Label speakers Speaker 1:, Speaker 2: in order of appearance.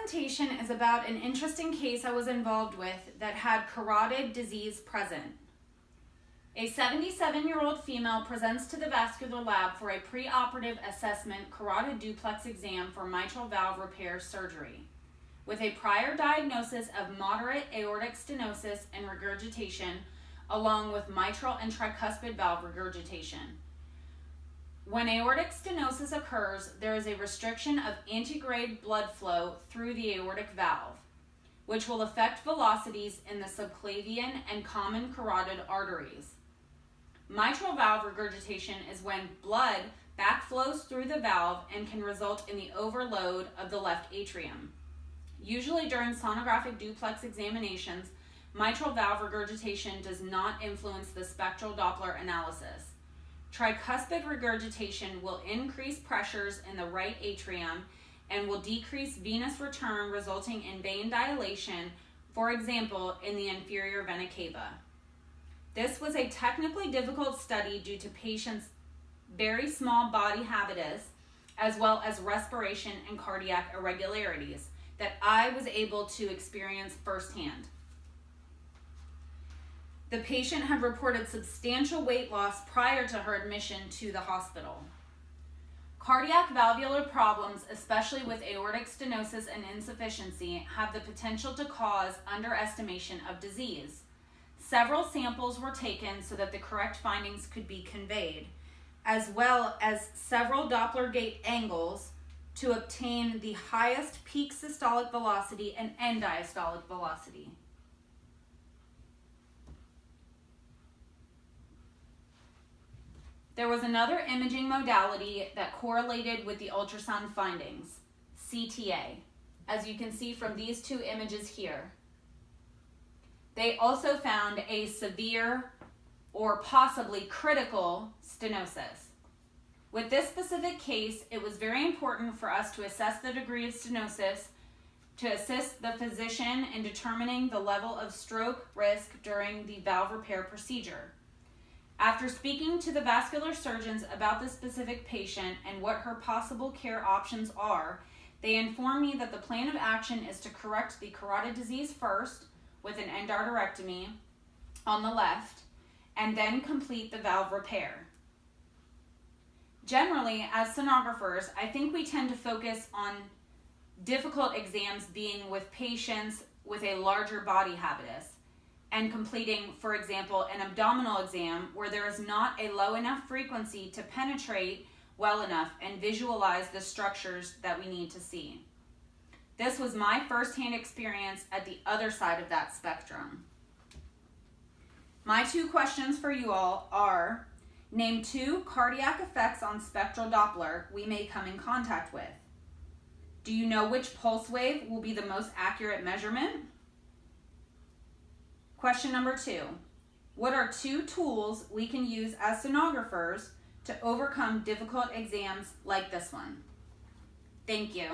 Speaker 1: presentation is about an interesting case I was involved with that had carotid disease present. A 77-year-old female presents to the vascular lab for a preoperative assessment carotid duplex exam for mitral valve repair surgery, with a prior diagnosis of moderate aortic stenosis and regurgitation, along with mitral and tricuspid valve regurgitation. When aortic stenosis occurs, there is a restriction of antegrade blood flow through the aortic valve, which will affect velocities in the subclavian and common carotid arteries. Mitral valve regurgitation is when blood backflows through the valve and can result in the overload of the left atrium. Usually during sonographic duplex examinations, mitral valve regurgitation does not influence the spectral Doppler analysis. Tricuspid regurgitation will increase pressures in the right atrium and will decrease venous return, resulting in vein dilation, for example, in the inferior vena cava. This was a technically difficult study due to patients' very small body habitus, as well as respiration and cardiac irregularities that I was able to experience firsthand. The patient had reported substantial weight loss prior to her admission to the hospital. Cardiac valvular problems, especially with aortic stenosis and insufficiency, have the potential to cause underestimation of disease. Several samples were taken so that the correct findings could be conveyed, as well as several Doppler gate angles to obtain the highest peak systolic velocity and end diastolic velocity. There was another imaging modality that correlated with the ultrasound findings, CTA, as you can see from these two images here. They also found a severe or possibly critical stenosis. With this specific case, it was very important for us to assess the degree of stenosis to assist the physician in determining the level of stroke risk during the valve repair procedure. After speaking to the vascular surgeons about this specific patient and what her possible care options are, they informed me that the plan of action is to correct the carotid disease first with an endarterectomy on the left, and then complete the valve repair. Generally, as sonographers, I think we tend to focus on difficult exams being with patients with a larger body habitus, and completing, for example, an abdominal exam where there is not a low enough frequency to penetrate well enough and visualize the structures that we need to see. This was my firsthand experience at the other side of that spectrum. My two questions for you all are, name 2 cardiac effects on spectral Doppler we may come in contact with. Do you know which pulse wave will be the most accurate measurement? Question number 2, what are 2 tools we can use as sonographers to overcome difficult exams like this one? Thank you.